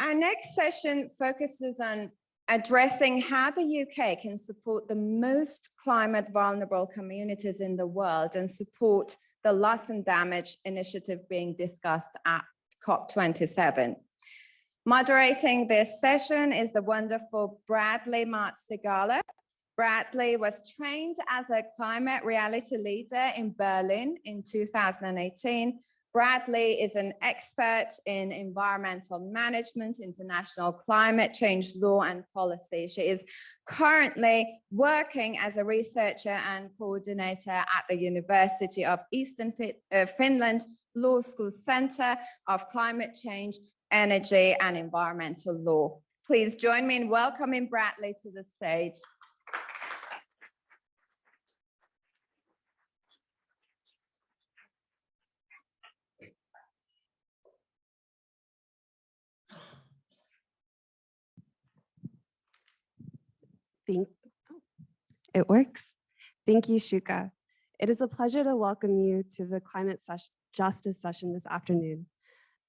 Our next session focuses on addressing how the UK can support the most climate vulnerable communities in the world and support the loss and damage initiative being discussed at COP27. Moderating this session is the wonderful Bradlie Martz-Sigala. Bradlie was trained as a climate reality leader in Berlin in 2018. Bradlie is an expert in environmental management, international climate change law and policy. She is currently working as a researcher and coordinator at the University of Eastern Finland Law School Center of Climate Change, Energy and Environmental Law. Please join me in welcoming Bradlie to the stage. It works. Thank you, Shuka. It is a pleasure to welcome you to the climate justice session this afternoon.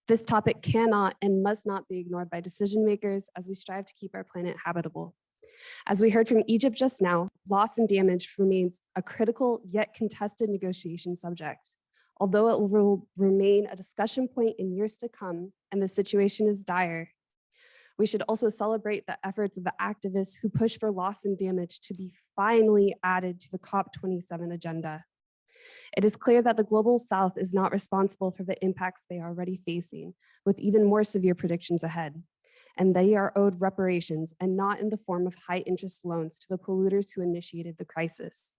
This topic cannot and must not be ignored by decision makers as we strive to keep our planet habitable. As we heard from Egypt just now, loss and damage remains a critical yet contested negotiation subject. Although it will remain a discussion point in years to come and the situation is dire, we should also celebrate the efforts of the activists who push for loss and damage to be finally added to the COP27 agenda. It is clear that the global South is not responsible for the impacts they are already facing, with even more severe predictions ahead. And they are owed reparations and not in the form of high interest loans to the polluters who initiated the crisis.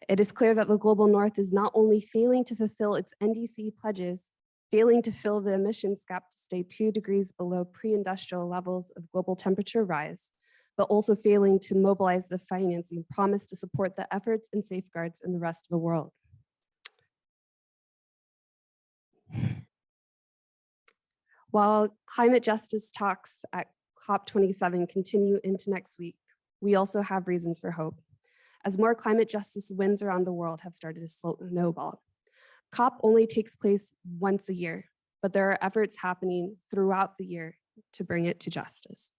It is clear that the global North is not only failing to fulfill its NDC pledges, failing to fill the emissions gap to stay 2 degrees below pre-industrial levels of global temperature rise, but also failing to mobilize the financing promised to support the efforts and safeguards in the rest of the world. While climate justice talks at COP27 continue into next week, we also have reasons for hope, as more climate justice wins around the world have started to snowball. COP only takes place once a year, but there are efforts happening throughout the year to bring it to justice.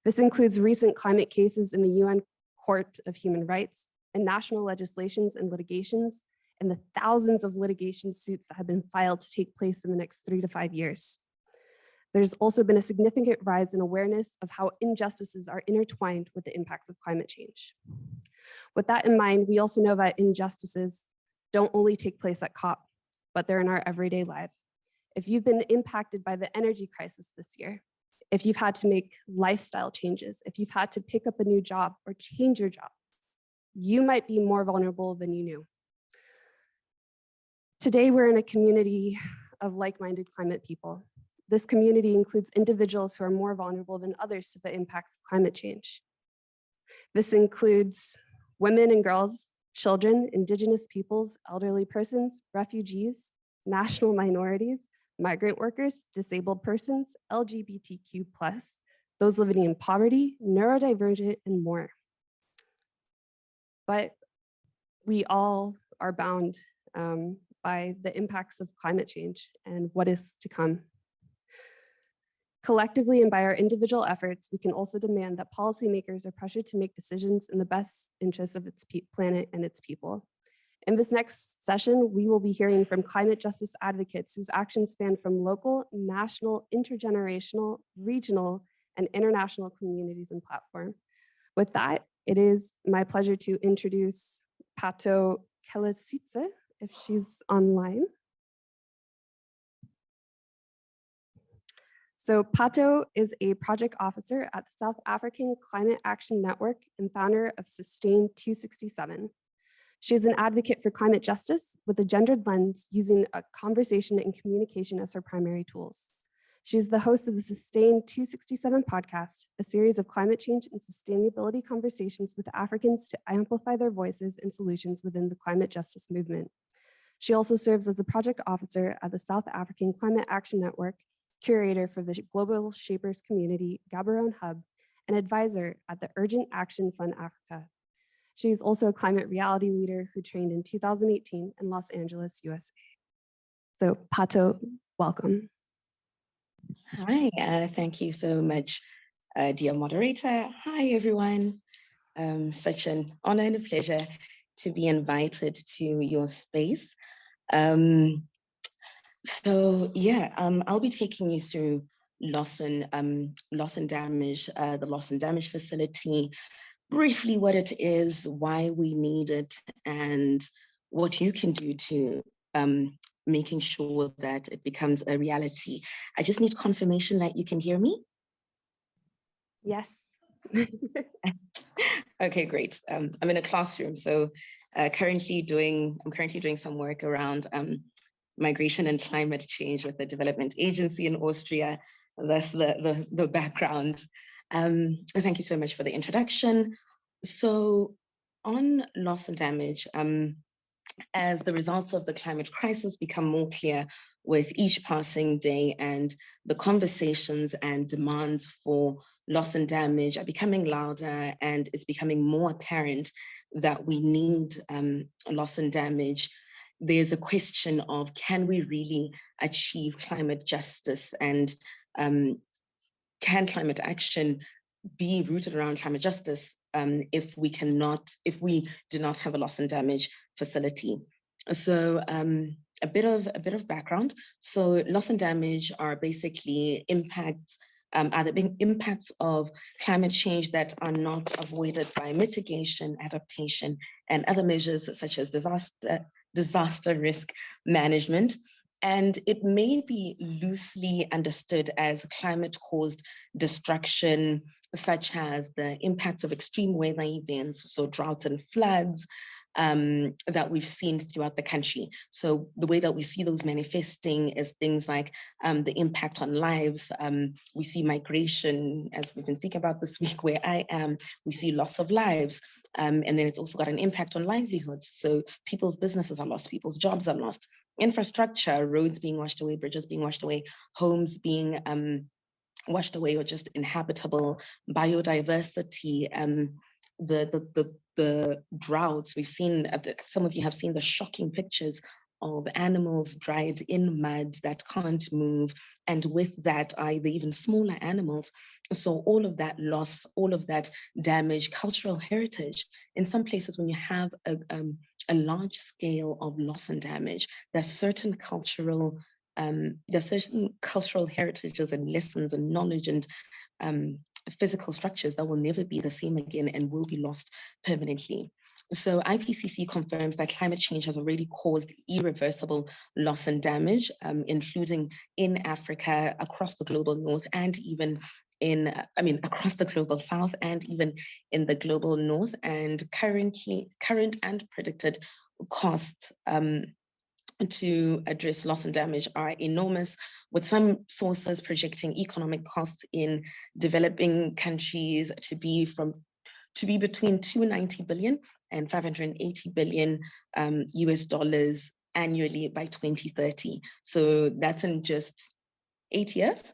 This includes recent climate cases in the UN Court of Human Rights and national legislations and litigations, and the thousands of litigation suits that have been filed to take place in the next 3 to 5 years. There's also been a significant rise in awareness of how injustices are intertwined with the impacts of climate change. With that in mind, we also know that injustices don't only take place at COP, but they're in our everyday life. If you've been impacted by the energy crisis this year, if you've had to make lifestyle changes, if you've had to pick up a new job or change your job, you might be more vulnerable than you knew. Today, we're in a community of like-minded climate people. This community includes individuals who are more vulnerable than others to the impacts of climate change. This includes women and girls, children, Indigenous peoples, elderly persons, refugees, national minorities, migrant workers, disabled persons, LGBTQ+, those living in poverty, neurodivergent, and more. But we all are bound by the impacts of climate change and what is to come. Collectively and by our individual efforts, we can also demand that policymakers are pressured to make decisions in the best interests of its planet and its people. In this next session, we will be hearing from climate justice advocates whose actions span from local, national, intergenerational, regional, and international communities and platforms. With that, it is my pleasure to introduce Pato Kelesitse, if she's online. So Pato is a project officer at the South African Climate Action Network and founder of Sustain 267. She is an advocate for climate justice with a gendered lens, using a conversation and communication as her primary tools. She's the host of the Sustain 267 podcast, a series of climate change and sustainability conversations with Africans to amplify their voices and solutions within the climate justice movement. She also serves as a project officer at the South African Climate Action Network, curator for the Global Shapers Community Gaborone Hub, and advisor at the Urgent Action Fund Africa. She's also a climate reality leader who trained in 2018 in Los Angeles, USA. So Pato, welcome. Hi, thank you so much, dear moderator. Hi, everyone. Such an honor and a pleasure to be invited to your space. I'll be taking you through loss and damage, the loss and damage facility, briefly what it is, why we need it, and what you can do to making sure that it becomes a reality. I just need confirmation that you can hear me. Yes. Okay, great. I'm in a classroom, so I'm currently doing some work around migration and climate change with the development agency in Austria. That's the background. Thank you so much for the introduction. So on loss and damage, as the results of the climate crisis become more clear with each passing day, and the conversations and demands for loss and damage are becoming louder, and it's becoming more apparent that we need loss and damage, there's a question of, can we really achieve climate justice, and can climate action be rooted around climate justice if we do not have a loss and damage facility? So a bit of background. So loss and damage are basically impacts, are the big impacts of climate change that are not avoided by mitigation, adaptation, and other measures such as disaster risk management. And it may be loosely understood as climate-caused destruction, such as the impacts of extreme weather events, so droughts and floods, that we've seen throughout the country. So the way that we see those manifesting is things like the impact on lives. We see migration, as we've been speaking about this week where I am, we see loss of lives. And then it's also got an impact on livelihoods. So people's businesses are lost, people's jobs are lost, infrastructure, roads being washed away, bridges being washed away, homes being washed away or just inhabitable, biodiversity, the droughts. We've seen, some of you have seen the shocking pictures of animals dried in mud that can't move. And with that are the even smaller animals. So all of that loss, all of that damage, cultural heritage. In some places, when you have a large scale of loss and damage, there's certain cultural heritages and lessons and knowledge and physical structures that will never be the same again and will be lost permanently. So IPCC confirms that climate change has already caused irreversible loss and damage, including in Africa, across the global north, and even across the global south, and even in the global north. And current and predicted costs to address loss and damage are enormous, with some sources projecting economic costs in developing countries to be between 290 billion and 580 billion US dollars annually by 2030. So that's in just 8 years.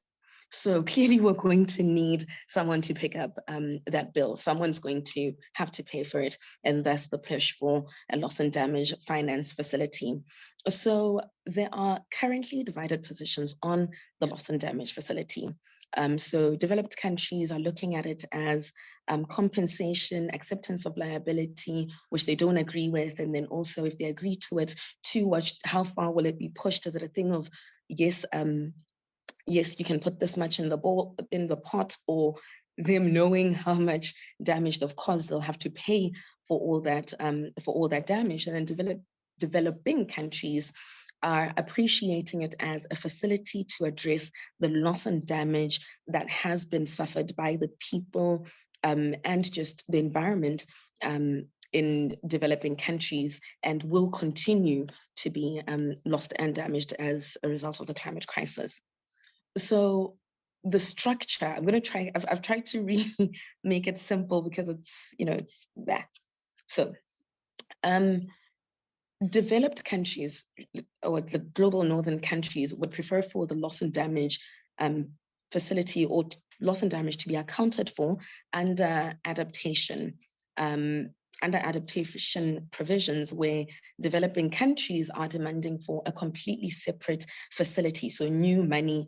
So clearly we're going to need someone to pick up that bill. Someone's going to have to pay for it. And that's the push for a loss and damage finance facility. So there are currently divided positions on the loss and damage facility. So developed countries are looking at it as compensation, acceptance of liability, which they don't agree with. And then also if they agree to it, how far will it be pushed? Is it a thing of, yes, you can put this much in the pot, or them knowing how much damage they've caused, they'll have to pay for all that damage. And then developing countries are appreciating it as a facility to address the loss and damage that has been suffered by the people and just the environment in developing countries, and will continue to be lost and damaged as a result of the climate crisis. So the structure, I've tried to really make it simple because it's that. So developed countries, or the global northern countries, would prefer for the loss and damage facility or loss and damage to be accounted for under adaptation. under adaptation provisions where developing countries are demanding for a completely separate facility, so new money,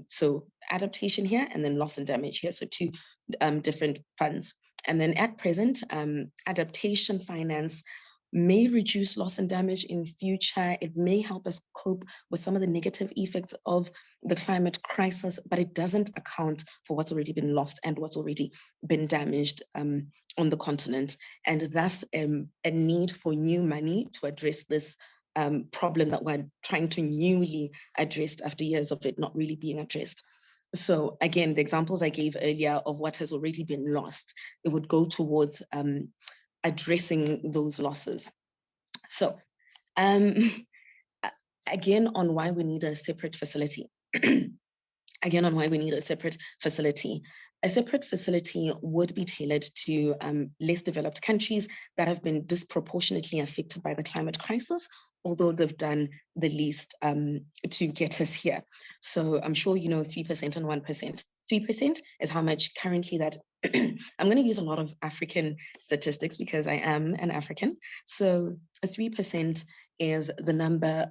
so adaptation here and then loss and damage here, so two different funds. And then at present, adaptation finance may reduce loss and damage in future. It may help us cope with some of the negative effects of the climate crisis, but it doesn't account for what's already been lost and what's already been damaged on the continent. And thus a need for new money to address this problem that we're trying to newly address after years of it not really being addressed. So again, the examples I gave earlier of what has already been lost, it would go towards addressing those losses. So again, on why we need a separate facility. Again, on why we need a separate facility. A separate facility would be tailored to less developed countries that have been disproportionately affected by the climate crisis, although they've done the least to get us here. So I'm sure you know 3% and 1%. 3% is how much currently that, I'm going to use a lot of African statistics because I am an African. So 3% is the number,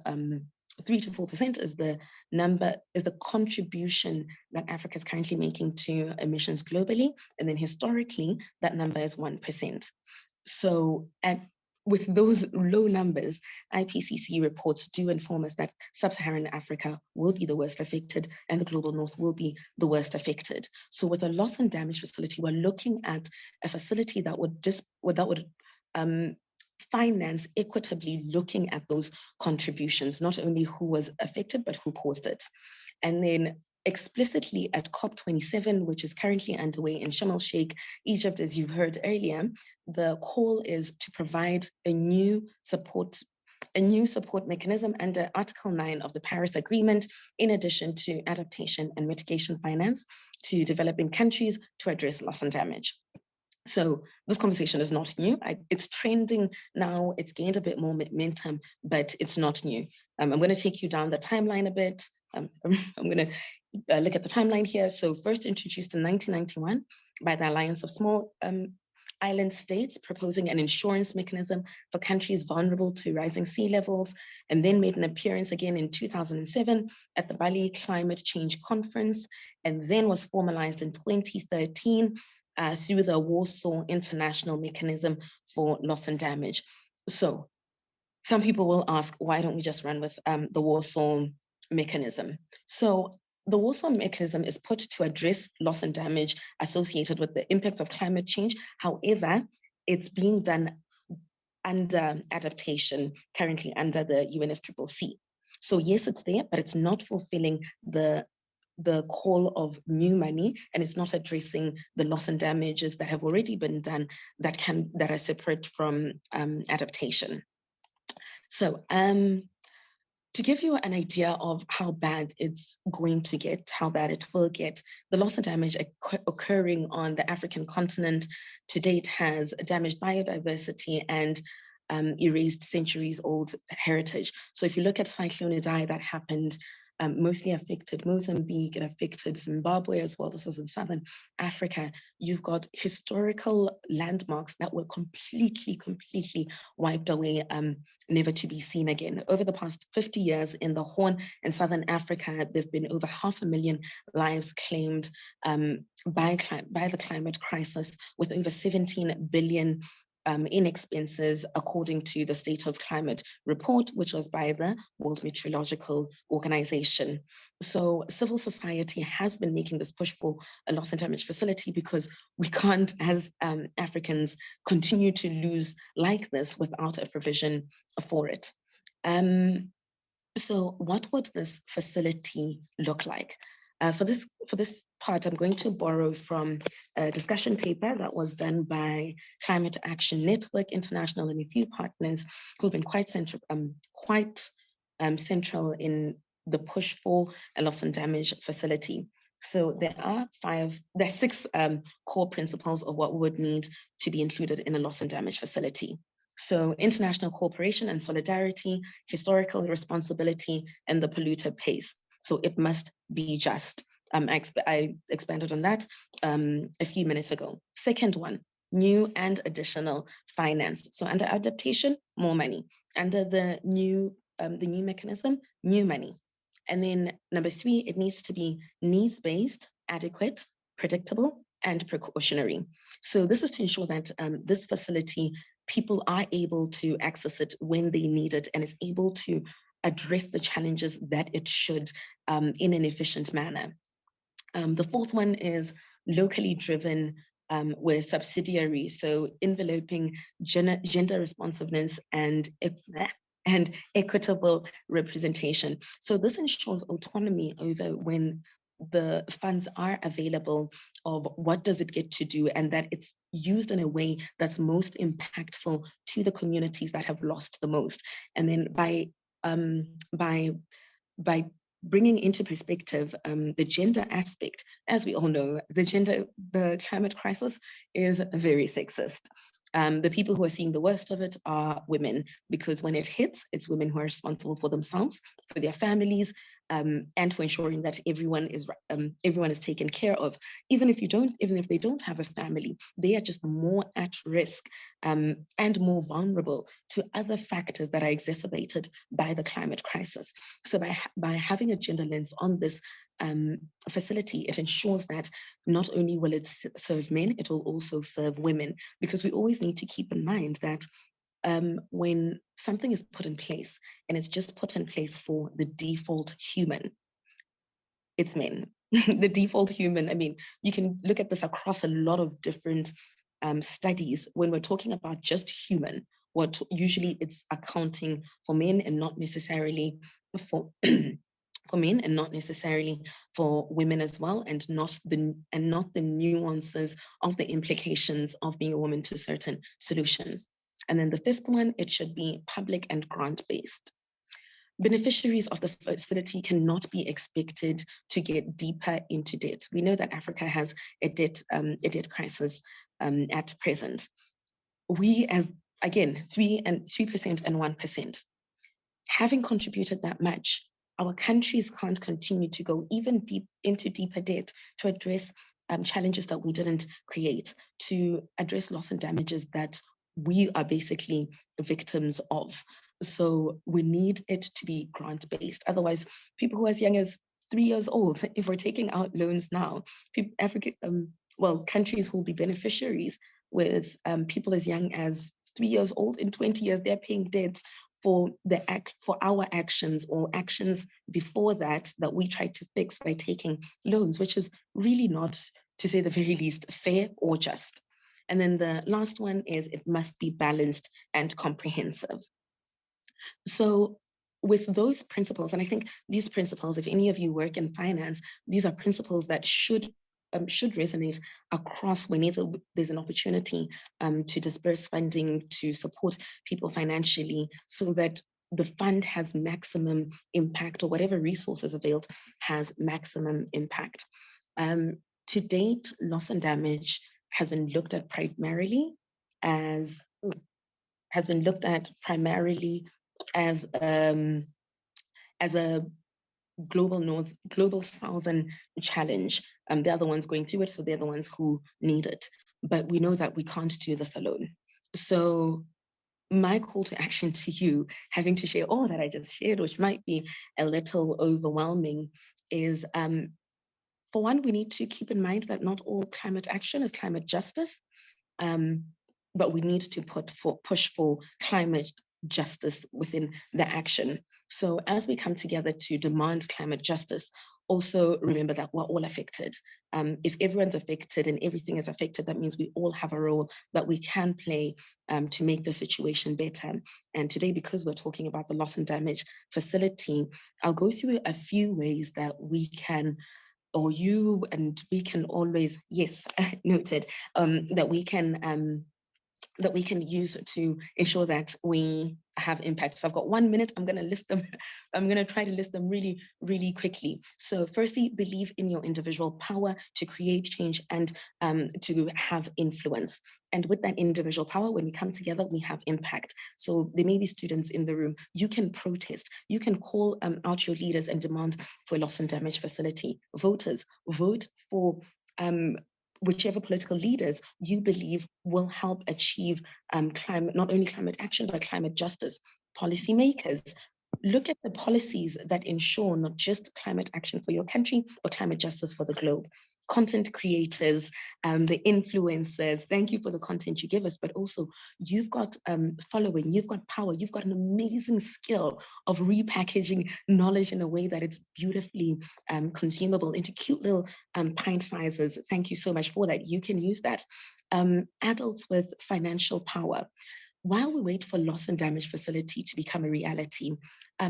3 to 4% is the number, is the contribution that Africa is currently making to emissions globally. And then historically, that number is 1%. So with those low numbers, IPCC reports do inform us that sub-Saharan Africa will be the worst affected and the global north will be the worst affected. So with a loss and damage facility, we're looking at a facility that would finance equitably, looking at those contributions, not only who was affected, but who caused it. And then explicitly at COP27, which is currently underway in Sharm el-Sheikh, Egypt, as you've heard earlier, the call is to provide a new support mechanism under Article 9 of the Paris Agreement, in addition to adaptation and mitigation finance to developing countries to address loss and damage. So this conversation is not new. It's trending now. It's gained a bit more momentum, but it's not new. I'm going to take you down the timeline a bit. I'm going to look at the timeline here. So first introduced in 1991 by the Alliance of Small Island States, proposing an insurance mechanism for countries vulnerable to rising sea levels, and then made an appearance again in 2007 at the Bali Climate Change Conference, and then was formalized in 2013 through the Warsaw International Mechanism for Loss and Damage. So some people will ask, why don't we just run with the Warsaw mechanism? So the Warsaw mechanism is put to address loss and damage associated with the impacts of climate change. However, it's being done under adaptation, currently under the UNFCCC. So yes, it's there, but it's not fulfilling the call of new money, and it's not addressing the loss and damages that have already been done that are separate from adaptation. So to give you an idea of how bad it's going to get, how bad it will get, the loss and damage occurring on the African continent to date has damaged biodiversity and erased centuries-old heritage. So if you look at Cyclone Idai that happened, mostly affected Mozambique, it affected Zimbabwe as well. This was in Southern Africa. You've got historical landmarks that were completely wiped away, never to be seen again. Over the past 50 years in the Horn and Southern Africa, there've been over 500,000 lives claimed by the climate crisis, with over 17 billion in expenses, according to the State of Climate report, which was by the World Meteorological Organization. So civil society has been making this push for a loss and damage facility, because we can't, as Africans, continue to lose like this without a provision for it. So what would this facility look like? For this part, I'm going to borrow from a discussion paper that was done by Climate Action Network International and a few partners who've been quite central in the push for a loss and damage facility. So there are 6 core principles of what would need to be included in a loss and damage facility. So international cooperation and solidarity, historical responsibility, and the polluter pays. So it must be just. I expanded on that a few minutes ago. Second one, new and additional finance. So under adaptation, more money. Under the new mechanism, new money. And then number 3, it needs to be needs-based, adequate, predictable, and precautionary. So this is to ensure that this facility, people are able to access it when they need it, and is able to address the challenges that it should in an efficient manner. The 4th one is locally driven with subsidiaries, so enveloping gender responsiveness and equitable representation. So this ensures autonomy over when the funds are available, of what does it get to do, and that it's used in a way that's most impactful to the communities that have lost the most. And then by bringing into perspective the gender aspect, as we all know, the climate crisis is very sexist. The people who are seeing the worst of it are women, because when it hits, it's women who are responsible for themselves, for their families, and for ensuring that everyone is taken care of. Even if they don't have a family, they are just more at risk and more vulnerable to other factors that are exacerbated by the climate crisis. So by having a gender lens on this facility, it ensures that not only will it serve men, it will also serve women, because we always need to keep in mind that when something is put in place, and it's just put in place for the default human, it's men. The default human, I mean, you can look at this across a lot of different studies. When we're talking about just human, what usually it's accounting for men and not necessarily for for men, and not necessarily for women as well, and not the nuances of the implications of being a woman to certain solutions. And then the 5th one, it should be public and grant-based. Beneficiaries of the facility cannot be expected to get deeper into debt. We know that Africa has a debt crisis at present. We, as again, 3% and 1%, having contributed that much, our countries can't continue to go even into deeper debt to address challenges that we didn't create, to address loss and damages that we are basically victims of. So we need it to be grant-based. Otherwise, people who are as young as 3 years old, if we're taking out loans now, countries will be beneficiaries with people as young as 3 years old. In 20 years, they're paying debts for our actions, or actions before that we tried to fix by taking loans, which is really not, to say the very least, fair or just. And then the last one is it must be balanced and comprehensive. So with those principles, and I think these principles, if any of you work in finance, these are principles that should resonate across whenever there's an opportunity to disperse funding, to support people financially, so that the fund has maximum impact, or whatever resources availed has maximum impact. To date, loss and damage has been looked at primarily as a global southern challenge. They're the ones going through it, so they're the ones who need it. But we know that we can't do this alone. So my call to action to you, having to share all that I just shared, which might be a little overwhelming, is for one, we need to keep in mind that not all climate action is climate justice, but we need to push for climate justice within the action. So as we come together to demand climate justice, also remember that we're all affected. If everyone's affected and everything is affected, that means we all have a role that we can play to make the situation better. And today, because we're talking about the loss and damage facility, I'll go through a few ways that we can, or you and we can always, yes, noted, that we can use to ensure that we have impact. So I've got 1 minute. I'm going to list them. I'm going to try to list them really, really quickly. So firstly, believe in your individual power to create change and to have influence. And with that individual power, when we come together, we have impact. So there may be students in the room. You can protest. You can call out your leaders and demand for a loss and damage facility. Voters, vote for whichever political leaders you believe will help achieve not only climate action, but climate justice. Policymakers, look at the policies that ensure not just climate action for your country, but climate justice for the globe. Content creators, the influencers, thank you for the content you give us, but also you've got following, you've got power, you've got an amazing skill of repackaging knowledge in a way that it's beautifully consumable into cute little pint sizes. Thank you so much for that. You can use that. Adults with financial power. While we wait for loss and damage facility to become a reality,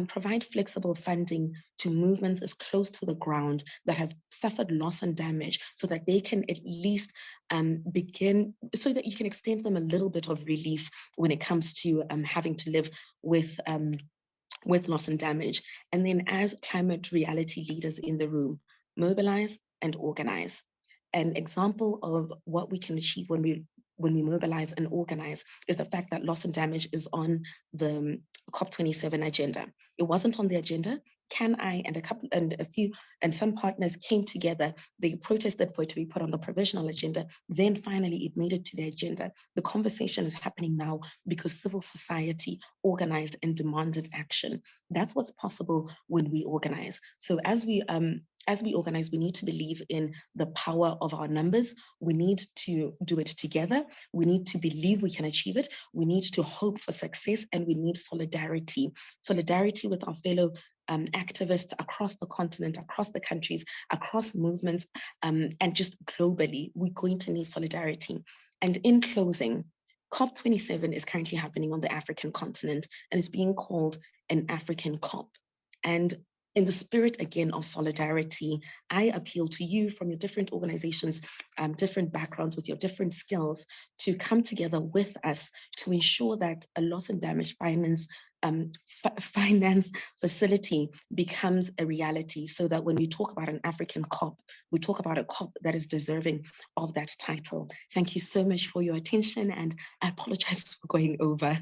provide flexible funding to movements as close to the ground that have suffered loss and damage so that they can at least begin, so that you can extend them a little bit of relief when it comes to having to live with loss and damage. And then as climate reality leaders in the room, mobilize and organize. An example of what we can achieve when we mobilize and organize is the fact that loss and damage is on the COP27 agenda. It wasn't on the agenda. Can I and some partners came together, they protested for it to be put on the provisional agenda, then finally it made it to the agenda. The conversation is happening now because civil society organized and demanded action. That's what's possible when we organize. So as we organize, we need to believe in the power of our numbers. We need to do it together. We need to believe we can achieve it. We need to hope for success, and we need solidarity. Solidarity with our fellow activists across the continent, across the countries, across movements, and just globally. We're going to need solidarity. And in closing, COP27 is currently happening on the African continent, and it's being called an African COP. And in the spirit, again, of solidarity, I appeal to you from your different organizations, different backgrounds, with your different skills, to come together with us to ensure that a loss and damage finance facility becomes a reality, so that when we talk about an African COP, we talk about a COP that is deserving of that title. Thank you so much for your attention, and I apologize for going over.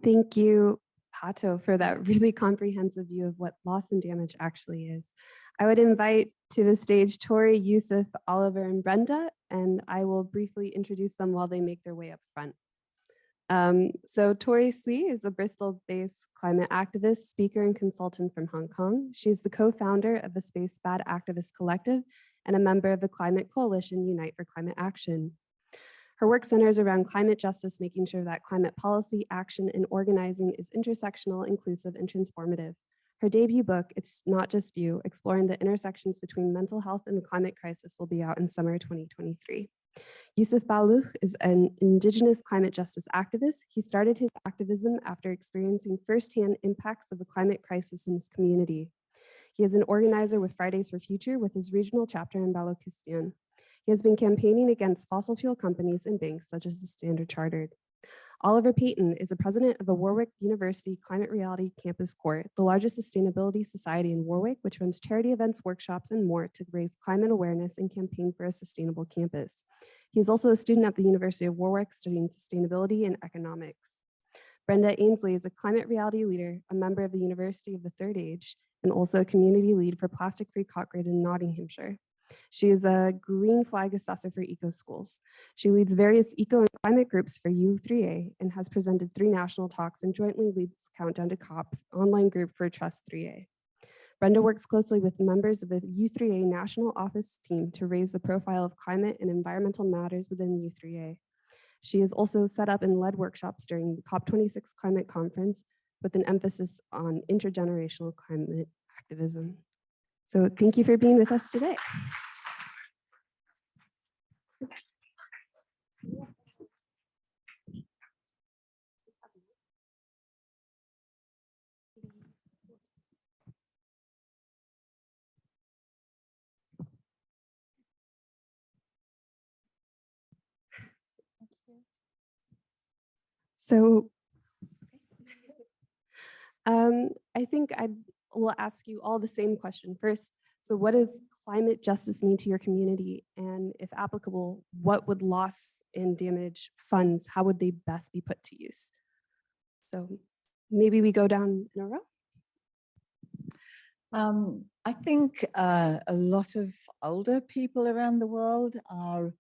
Thank you, Pato, for that really comprehensive view of what loss and damage actually is. I would invite to the stage Tori, Yusuf, Oliver, and Brenda, and I will briefly introduce them while they make their way up front. So Tori Tsui is a Bristol-based climate activist, speaker, and consultant from Hong Kong. She's the co-founder of the Space Bad Activist Collective and a member of the climate coalition Unite for Climate Action. Her work centers around climate justice, making sure that climate policy, action, and organizing is intersectional, inclusive, and transformative. Her debut book, It's Not Just You, exploring the intersections between mental health and the climate crisis, will be out in summer 2023. Yusuf Baluch is an Indigenous climate justice activist. He started his activism after experiencing firsthand impacts of the climate crisis in his community. He is an organizer with Fridays for Future with his regional chapter in Balochistan. He has been campaigning against fossil fuel companies and banks such as the Standard Chartered. Oliver Payton is a president of the Warwick University Climate Reality Campus Court, the largest sustainability society in Warwick, which runs charity events, workshops, and more to raise climate awareness and campaign for a sustainable campus. He is also a student at the University of Warwick studying sustainability and economics. Brenda Ainsley is a climate reality leader, a member of the University of the Third Age, and also a community lead for Plastic Free Cotgrid in Nottinghamshire. She is a green flag assessor for eco schools. She leads various eco and climate groups for U3A and has presented 3 national talks and jointly leads Countdown to COP online group for Trust 3A. Brenda works closely with members of the U3A national office team to raise the profile of climate and environmental matters within U3A. She has also set up and led workshops during the COP26 climate conference with an emphasis on intergenerational climate activism. So thank you for being with us today. So I think I will ask you all the same question first. So what does climate justice mean to your community? And if applicable, what would loss and damage funds, how would they best be put to use? So maybe we go down in a row. I think a lot of older people around the world are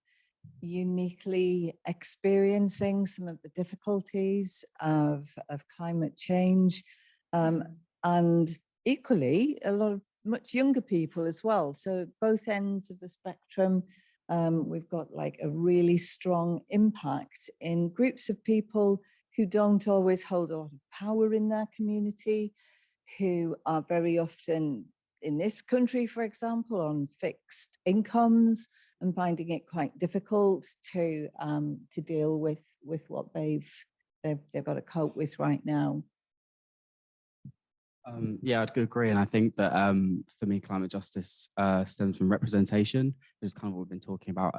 uniquely experiencing some of the difficulties of climate change, and equally a lot of much younger people as well. So both ends of the spectrum, we've got like a really strong impact in groups of people who don't always hold a lot of power in their community, who are very often in this country, for example, on fixed incomes and finding it quite difficult to deal with what they've got to cope with right now. Yeah, I'd agree. And I think that for me, climate justice stems from representation, which is kind of what we've been talking about,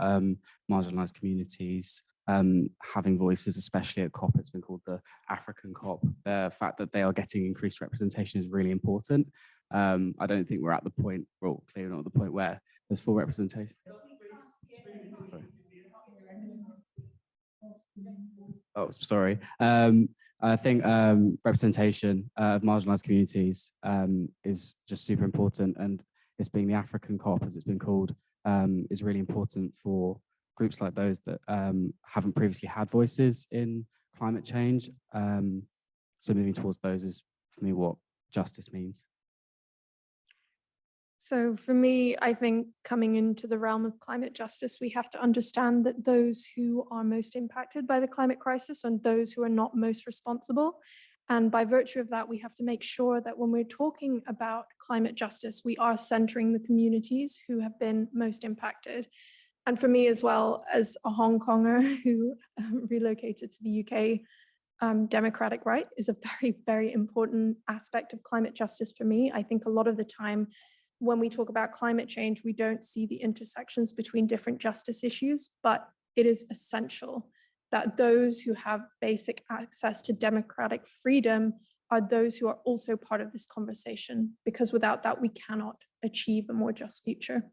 marginalized communities, having voices, especially at COP. It's been called the African COP. The fact that they are getting increased representation is really important. I don't think we're at the point, well, clearly not at the point where there's full representation. Oh, sorry. I think representation of marginalized communities is just super important, and this being the African COP, as it's been called, is really important for groups like those that haven't previously had voices in climate change. So moving towards those is, for me, what justice means. So for me, I think coming into the realm of climate justice, we have to understand that those who are most impacted by the climate crisis and those who are not most responsible. And by virtue of that, we have to make sure that when we're talking about climate justice, we are centering the communities who have been most impacted. And for me as well, as a Hong Konger who relocated to the UK, democratic right is a very, very important aspect of climate justice for me. I think a lot of the time, when we talk about climate change, we don't see the intersections between different justice issues, but it is essential that those who have basic access to democratic freedom are those who are also part of this conversation, because without that, we cannot achieve a more just future.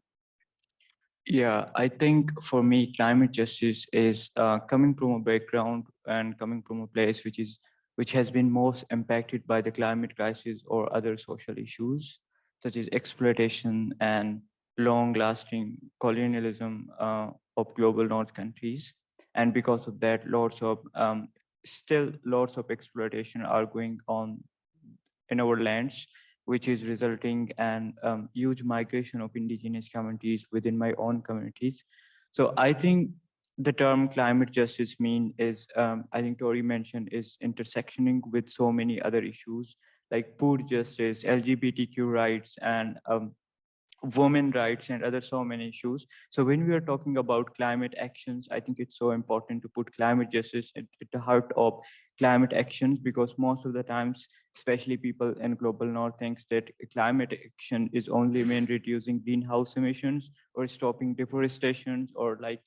Yeah, I think for me, climate justice is coming from a background and coming from a place which has been most impacted by the climate crisis or other social issues, such as exploitation and long-lasting colonialism of global North countries. And because of that, still lots of exploitation are going on in our lands, which is resulting in huge migration of indigenous communities within my own communities. So I think the term climate justice I think Tori mentioned, is intersectioning with so many other issues like food justice, LGBTQ rights, and women rights, and other so many issues. So when we are talking about climate actions, I think it's so important to put climate justice at the heart of climate actions, because most of the times, especially people in global North, thinks that climate action is only mean reducing greenhouse emissions or stopping deforestation or like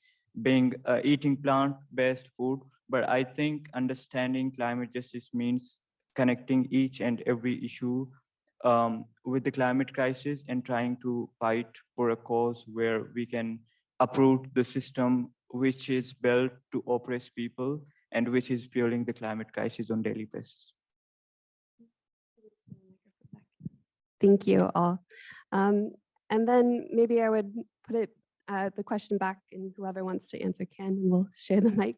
eating plant-based food. But I think understanding climate justice means connecting each and every issue with the climate crisis and trying to fight for a cause where we can uproot the system which is built to oppress people and which is fueling the climate crisis on a daily basis. Thank you all. And then maybe I would put the question back, and whoever wants to answer can, and we'll share the mic.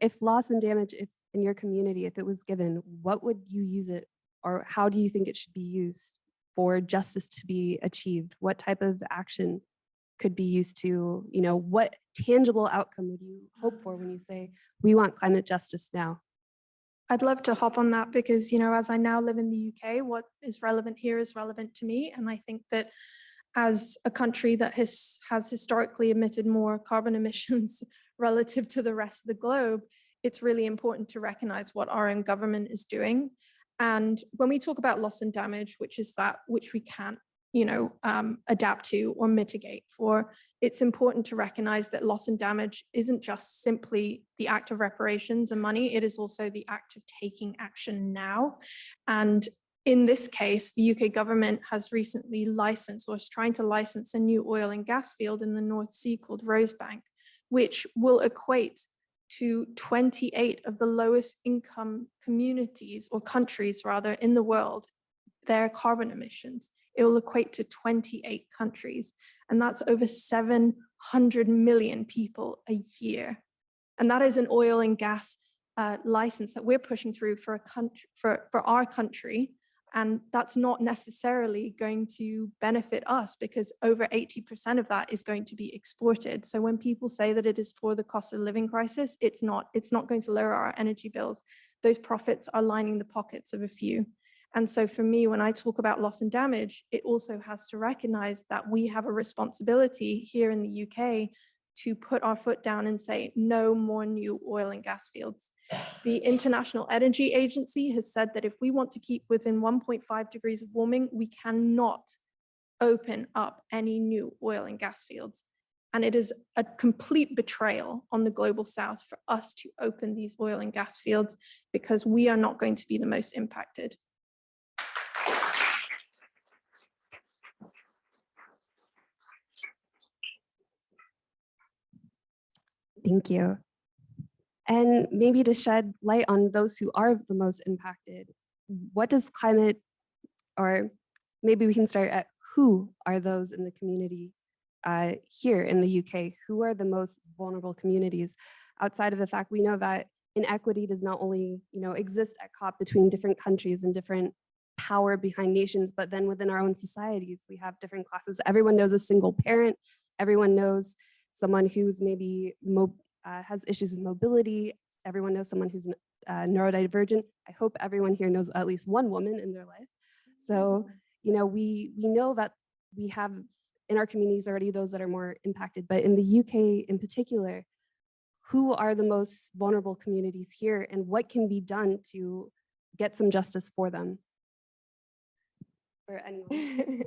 If loss and damage in your community, if it was given, what would you use it, or how do you think it should be used for justice to be achieved? What type of action could be used to, what tangible outcome would you hope for when you say, we want climate justice now? I'd love to hop on that because, as I now live in the UK, what is relevant here is relevant to me. And I think that as a country that has historically emitted more carbon emissions relative to the rest of the globe, it's really important to recognize what our own government is doing. And when we talk about loss and damage, which is that which we can't, adapt to or mitigate for, it's important to recognize that loss and damage isn't just simply the act of reparations and money, it is also the act of taking action now. And in this case, the UK government has recently licensed, or is trying to license, a new oil and gas field in the North Sea called Rosebank, which will equate to 28 of the lowest income communities or countries rather in the world, their carbon emissions. It will equate to 28 countries, and that's over 700 million people a year. And that is an oil and gas license that we're pushing through for a country, for our country. And that's not necessarily going to benefit us because over 80% of that is going to be exported. So when people say that it is for the cost of living crisis, it's not going to lower our energy bills. Those profits are lining the pockets of a few. And so for me, when I talk about loss and damage, it also has to recognize that we have a responsibility here in the UK to put our foot down and say no more new oil and gas fields. The International Energy Agency has said that if we want to keep within 1.5 degrees of warming, we cannot open up any new oil and gas fields. And it is a complete betrayal on the global south for us to open these oil and gas fields because we are not going to be the most impacted. Thank you. And maybe to shed light on those who are the most impacted, what does climate, or maybe we can start at who are those in the community here in the UK? Who are the most vulnerable communities? Outside of the fact we know that inequity does not only exist at COP between different countries and different power behind nations, but then within our own societies, we have different classes. Everyone knows a single parent. Everyone knows someone who's maybe has issues with mobility. Everyone knows someone who's neurodivergent. I hope everyone here knows at least one woman in their life. So, we know that we have in our communities already those that are more impacted, but in the UK in particular, who are the most vulnerable communities here and what can be done to get some justice for them? For anyone.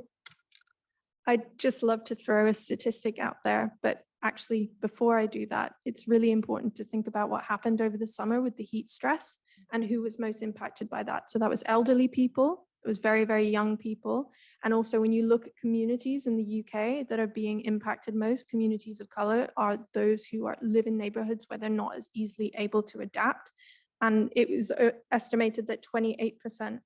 I'd just love to throw a statistic out there, but actually before I do that, it's really important to think about what happened over the summer with the heat stress and who was most impacted by that. So that was elderly people, it was very, very young people. And also when you look at communities in the UK that are being impacted most, communities of color are those who live in neighborhoods where they're not as easily able to adapt. And it was estimated that 28%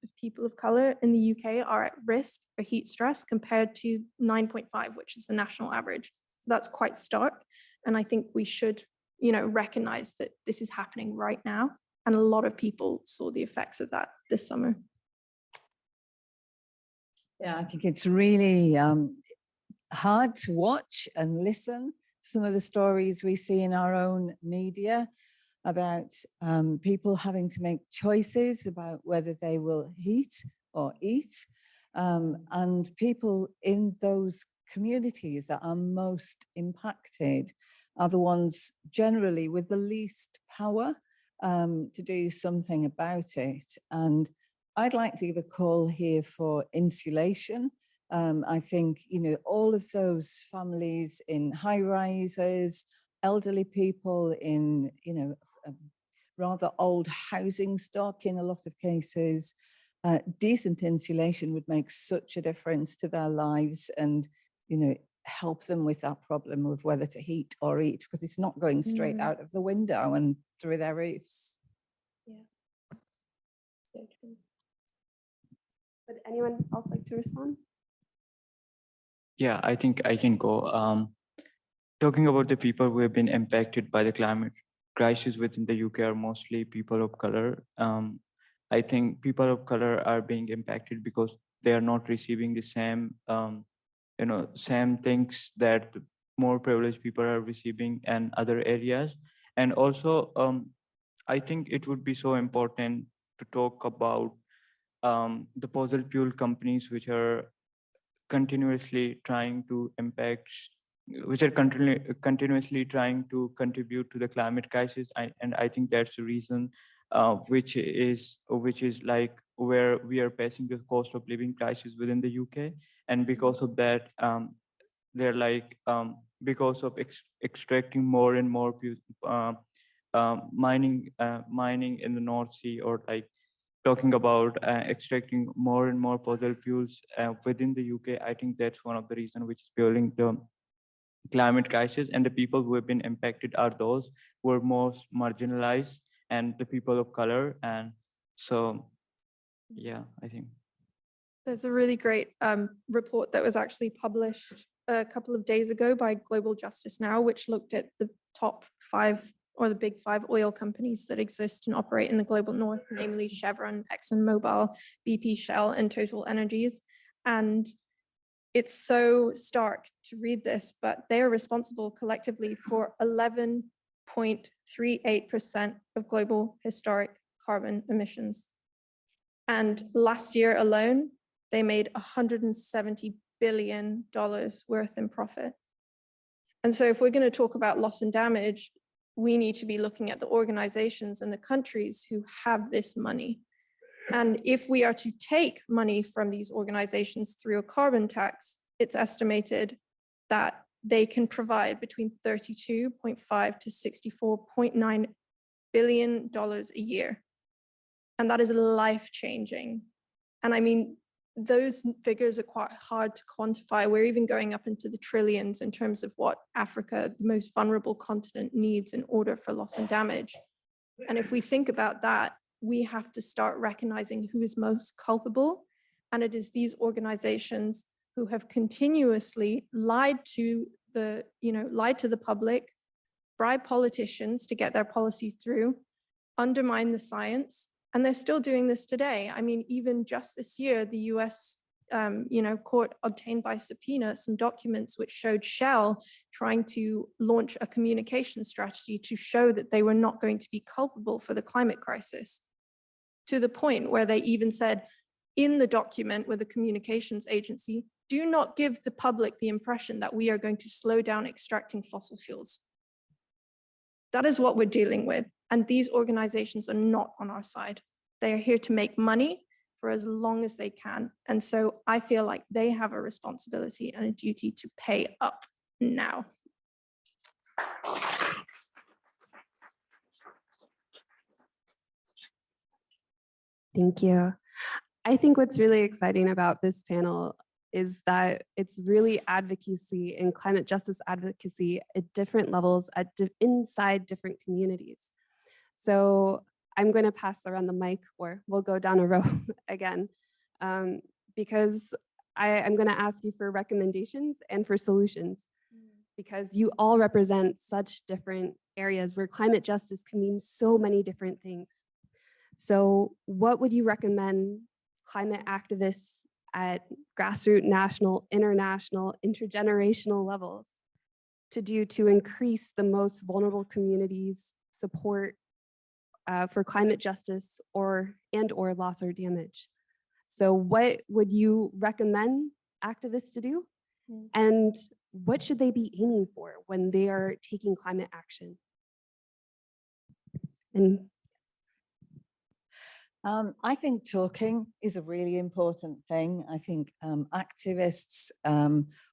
of people of color in the UK are at risk for heat stress compared to 9.5, which is the national average. So that's quite stark. And I think we should, recognize that this is happening right now. And a lot of people saw the effects of that this summer. Yeah, I think it's really hard to watch and listen to some of the stories we see in our own media about people having to make choices about whether they will heat or eat. And people in those communities that are most impacted are the ones generally with the least power to do something about it. And I'd like to give a call here for insulation. I think, all of those families in high rises, elderly people in, rather old housing stock in a lot of cases, decent insulation would make such a difference to their lives and, help them with that problem of whether to heat or eat, because it's not going straight out of the window and through their roofs. Yeah. So true. Would anyone else like to respond? Yeah, I think I can go. Talking about the people who have been impacted by the climate crisis within the UK are mostly people of color. I think people of color are being impacted because they are not receiving the same, same things that more privileged people are receiving in other areas. And also, I think it would be so important to talk about the fossil fuel companies which are continuously trying to continuously trying to contribute to the climate crisis. And I think that's the reason which is like where we are facing the cost of living crisis within the UK. And because of that, they're like, because of extracting more and more mining in the North Sea, or like talking about extracting more and more fossil fuels within the UK. I think that's one of the reasons which is fueling climate crisis, and the people who have been impacted are those who are most marginalized and the people of color. And so, yeah, I think. There's a really great report that was actually published a couple of days ago by Global Justice Now, which looked at the top 5 or the big 5 oil companies that exist and operate in the global north, namely Chevron, ExxonMobil, BP, Shell, and Total Energies. And it's so stark to read this, but they are responsible collectively for 11.38% of global historic carbon emissions. And last year alone, they made $170 billion worth in profit. And so if we're going to talk about loss and damage, we need to be looking at the organizations and the countries who have this money. And if we are to take money from these organizations through a carbon tax, it's estimated that they can provide between $32.5 to $64.9 billion a year. And that is life-changing. And I mean, those figures are quite hard to quantify. We're even going up into the trillions in terms of what Africa, the most vulnerable continent, needs in order for loss and damage. And if we think about that, we have to start recognizing who is most culpable. And it is these organizations who have continuously lied to the public, bribe politicians to get their policies through, undermine the science. And they're still doing this today. I mean, even just this year, the US court obtained by subpoena some documents which showed Shell trying to launch a communication strategy to show that they were not going to be culpable for the climate crisis, to the point where they even said in the document with the communications agency, do not give the public the impression that we are going to slow down extracting fossil fuels. That is what we're dealing with. And these organizations are not on our side. They are here to make money for as long as they can. And so I feel like they have a responsibility and a duty to pay up now. Thank you. I think what's really exciting about this panel is that it's really advocacy and climate justice advocacy at different levels, inside different communities. So I'm going to pass around the mic, or we'll go down a row again, because I'm going to ask you for recommendations and for solutions, because you all represent such different areas where climate justice can mean so many different things. So what would you recommend climate activists at grassroots, national, international, intergenerational levels to do to increase the most vulnerable communities' support for climate justice or loss or damage? So what would you recommend activists to do? And what should they be aiming for when they are taking climate action? And I think talking is a really important thing. I think activists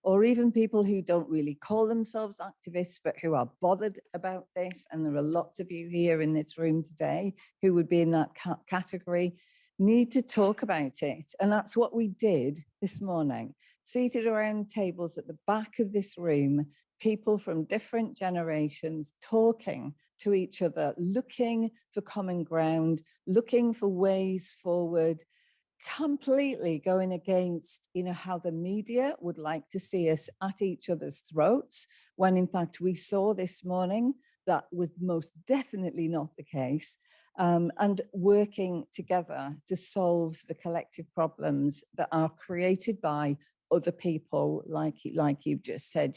or even people who don't really call themselves activists, but who are bothered about this, and there are lots of you here in this room today who would be in that category, need to talk about it. And that's what we did this morning. Seated around tables at the back of this room, people from different generations talking to each other, looking for common ground, looking for ways forward, completely going against, how the media would like to see us at each other's throats, when in fact we saw this morning that was most definitely not the case, and working together to solve the collective problems that are created by other people, like you've just said,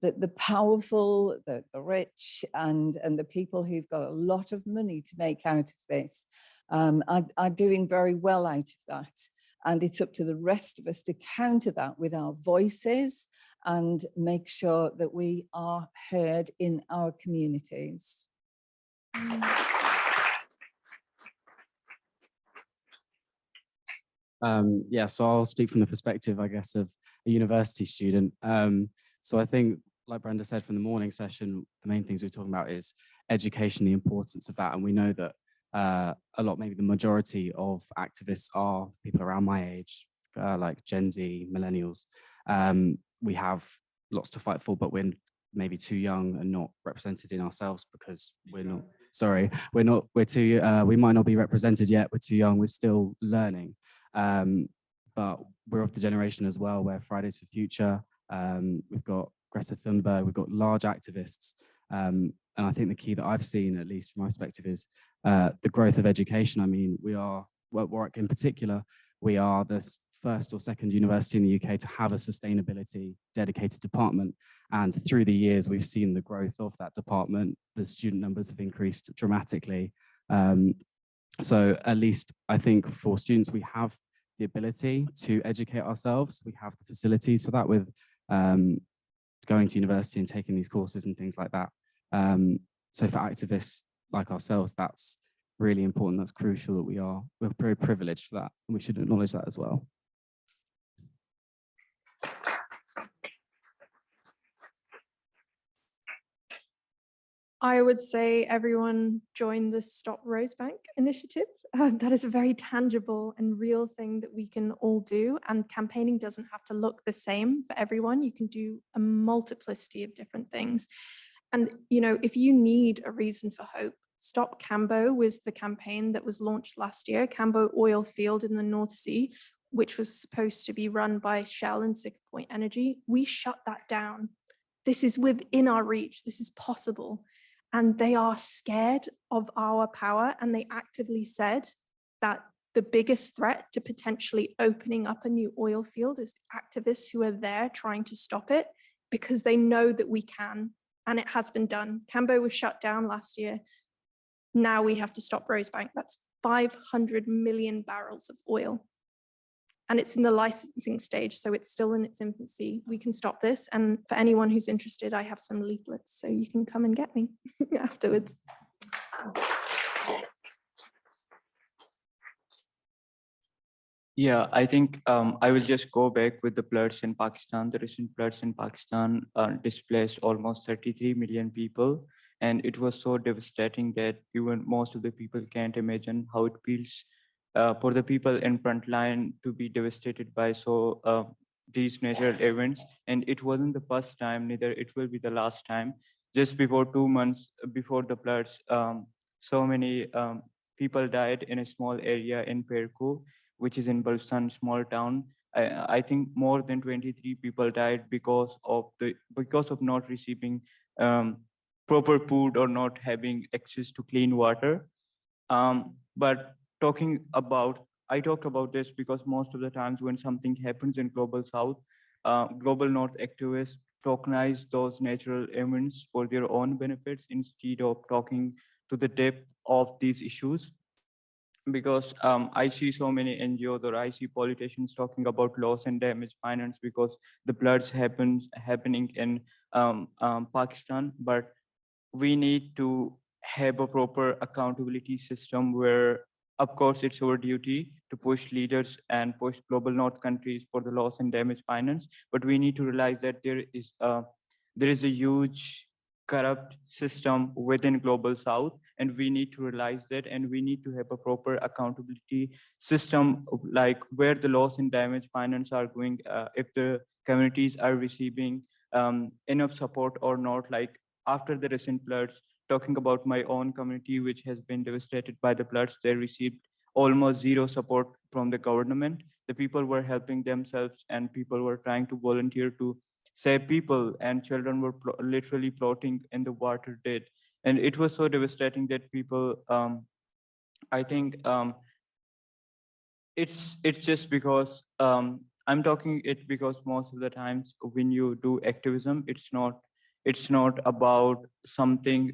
that the powerful, the rich, and the people who've got a lot of money to make out of this are doing very well out of that. And it's up to the rest of us to counter that with our voices and make sure that we are heard in our communities. Yeah, so I'll speak from the perspective, I guess, of a university student. So I think, like Brenda said from the morning session, the main things we're talking about is education, the importance of that. And we know that a lot, maybe the majority of activists are people around my age, like Gen Z, millennials. We have lots to fight for, but we're maybe too young and not represented in ourselves because we're not, sorry, we're too, we might not be represented yet, we're too young, we're still learning. But we're of the generation as well where Fridays for Future, we've got Greta Thunberg, we've got large activists. And I think the key that I've seen, at least from my perspective, is the growth of education. I mean, we are, Warwick in particular, we are the first or second university in the UK to have a sustainability dedicated department. And through the years, we've seen the growth of that department. The student numbers have increased dramatically. So at least I think for students, we have the ability to educate ourselves. We have the facilities for that with going to university and taking these courses and things like that. So for activists like ourselves, that's really important. That's crucial that we're very privileged for that, and we should acknowledge that as well. I would say everyone join the Stop Rosebank initiative. That is a very tangible and real thing that we can all do. And campaigning doesn't have to look the same for everyone. You can do a multiplicity of different things. And, you know, if you need a reason for hope, Stop Cambo was the campaign that was launched last year, Cambo oil field in the North Sea, which was supposed to be run by Shell and Siccar Point Energy. We shut that down. This is within our reach. This is possible. And they are scared of our power. And they actively said that the biggest threat to potentially opening up a new oil field is the activists who are there trying to stop it, because they know that we can. And it has been done. Cambo was shut down last year. Now we have to stop Rosebank. That's 500 million barrels of oil. And it's in the licensing stage, so it's still in its infancy. We can stop this. And for anyone who's interested, I have some leaflets, so you can come and get me afterwards. Yeah, I think I will just go back with the floods in Pakistan. The recent floods in Pakistan displaced almost 33 million people. And it was so devastating that even most of the people can't imagine how it feels for the people in front line to be devastated by these natural events. And it wasn't the first time, neither it will be the last time. Just before 2 months before the floods, so many people died in a small area in Perku, which is in Balstan, small town. I think more than 23 people died because of not receiving proper food or not having access to clean water. But I talked about this because most of the times when something happens in Global South, Global North activists tokenize those natural events for their own benefits instead of talking to the depth of these issues. Because I see so many NGOs or I see politicians talking about loss and damage finance because the floods happening in Pakistan, but we need to have a proper accountability system where, of course, it's our duty to push leaders and push Global North countries for the loss and damage finance, but we need to realize that there is a huge corrupt system within Global South, and we need to realize that, and we need to have a proper accountability system, like where the loss and damage finance are going, if the communities are receiving enough support or not. Like after the recent floods, talking about my own community, which has been devastated by the floods, they received almost zero support from the government. The people were helping themselves and people were trying to volunteer to save people, and children were literally floating in the water dead. And it was so devastating that people, I think it's just because I'm talking it because most of the times when you do activism, it's not about something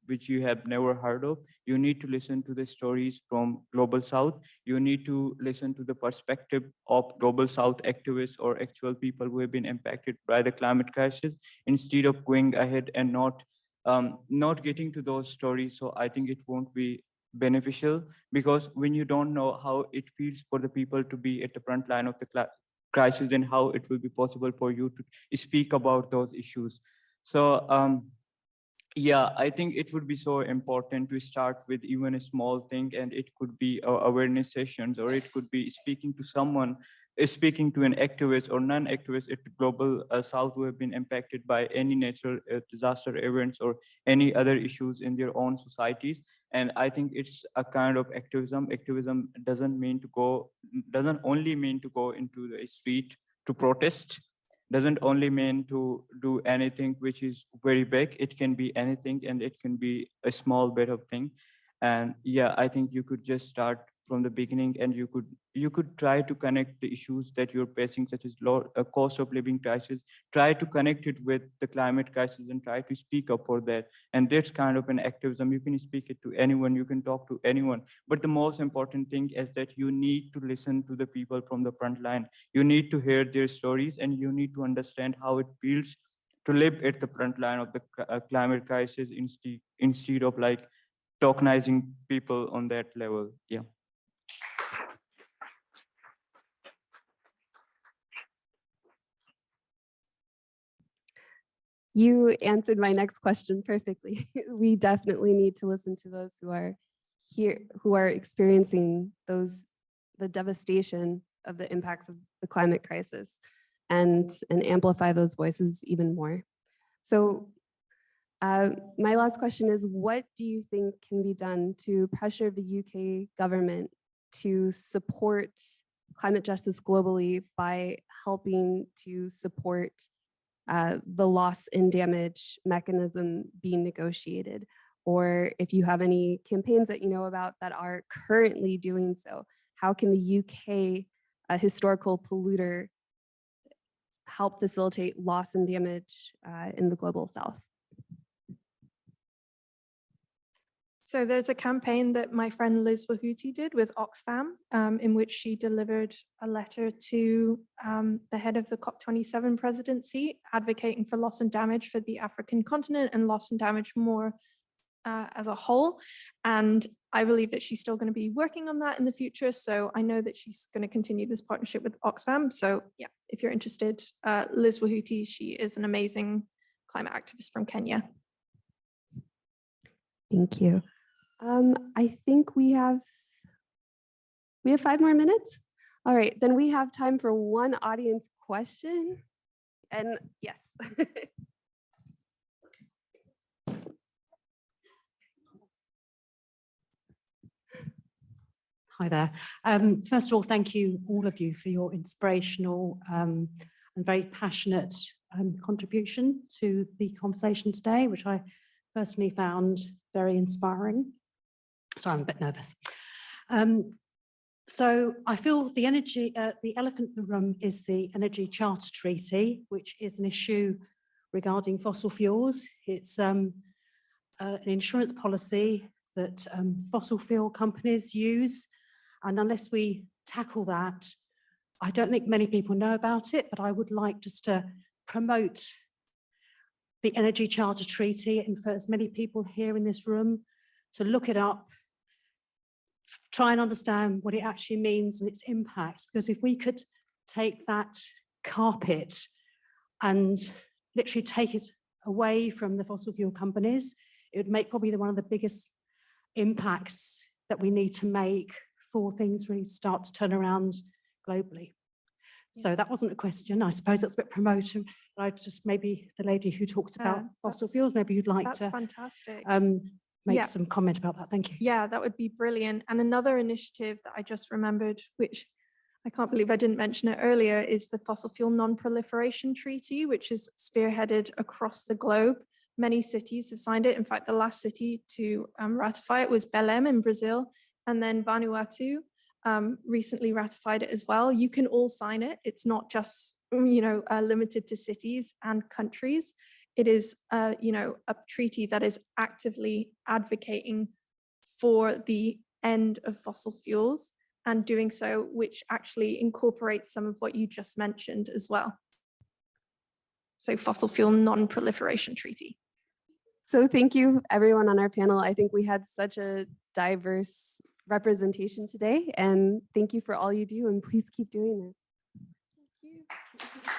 which you have never heard of. You need to listen to the stories from Global South. You need to listen to the perspective of Global South activists or actual people who have been impacted by the climate crisis, instead of going ahead and not getting to those stories. So I think it won't be beneficial, because when you don't know how it feels for the people to be at the front line of the crisis, then how it will be possible for you to speak about those issues. So yeah, I think it would be so important to start with even a small thing, and it could be awareness sessions, or it could be speaking to someone speaking to an activist or non-activist at the global south who have been impacted by any natural disaster events or any other issues in their own societies. And I think it's a kind of activism. Activism doesn't only mean to go into the street to protest, doesn't only mean to do anything which is very big. It can be anything, and it can be a small bit of thing. And yeah, I think you could just start from the beginning, and you could try to connect the issues that you're facing, such as cost of living crisis, try to connect it with the climate crisis and try to speak up for that. And that's kind of an activism. You can speak it to anyone, you can talk to anyone. But the most important thing is that you need to listen to the people from the front line. You need to hear their stories, and you need to understand how it feels to live at the front line of the climate crisis instead of like tokenizing people on that level. Yeah. You answered my next question perfectly. We definitely need to listen to those who are here, who are experiencing the devastation of the impacts of the climate crisis, and amplify those voices even more. So my last question is, what do you think can be done to pressure the UK government to support climate justice globally by helping to support the loss and damage mechanism being negotiated? Or if you have any campaigns that you know about that are currently doing so, how can the UK, a historical polluter, help facilitate loss and damage in the global south? So there's a campaign that my friend Liz Wahuti did with Oxfam, in which she delivered a letter to the head of the COP27 presidency, advocating for loss and damage for the African continent and loss and damage more as a whole. And I believe that she's still going to be working on that in the future. So I know that she's going to continue this partnership with Oxfam. So yeah, if you're interested, Liz Wahuti, she is an amazing climate activist from Kenya. Thank you. I think we have 5 more minutes. All right, then we have time for one audience question. And yes. Hi there. First of all, thank you, all of you, for your inspirational and very passionate contribution to the conversation today, which I personally found very inspiring. Sorry, I'm a bit nervous. So I feel the elephant in the room is the Energy Charter Treaty, which is an issue regarding fossil fuels. It's an insurance policy that fossil fuel companies use. And unless we tackle that, I don't think many people know about it, but I would like just to promote the Energy Charter Treaty and for as many people here in this room to look it up, try and understand what it actually means and its impact. Because if we could take that carpet and literally take it away from the fossil fuel companies, it would make probably one of the biggest impacts that we need to make for things really start to turn around globally. So that wasn't a question. I suppose that's a bit promotive. I just, maybe the lady who talks about fossil fuels, maybe you'd like to. That's fantastic. Make some comment about that. Thank you. Yeah, that would be brilliant. And another initiative that I just remembered, which I can't believe I didn't mention it earlier, is the Fossil Fuel Non-Proliferation Treaty, which is spearheaded across the globe. Many cities have signed it. In fact, the last city to ratify it was Belém in Brazil, and then Vanuatu recently ratified it as well. You can all sign it. It's not just limited to cities and countries. It is a treaty that is actively advocating for the end of fossil fuels, and doing so, which actually incorporates some of what you just mentioned as well. So Fossil Fuel Non-Proliferation Treaty. So thank you, everyone on our panel. I think we had such a diverse representation today, and thank you for all you do, and please keep doing it. Thank you.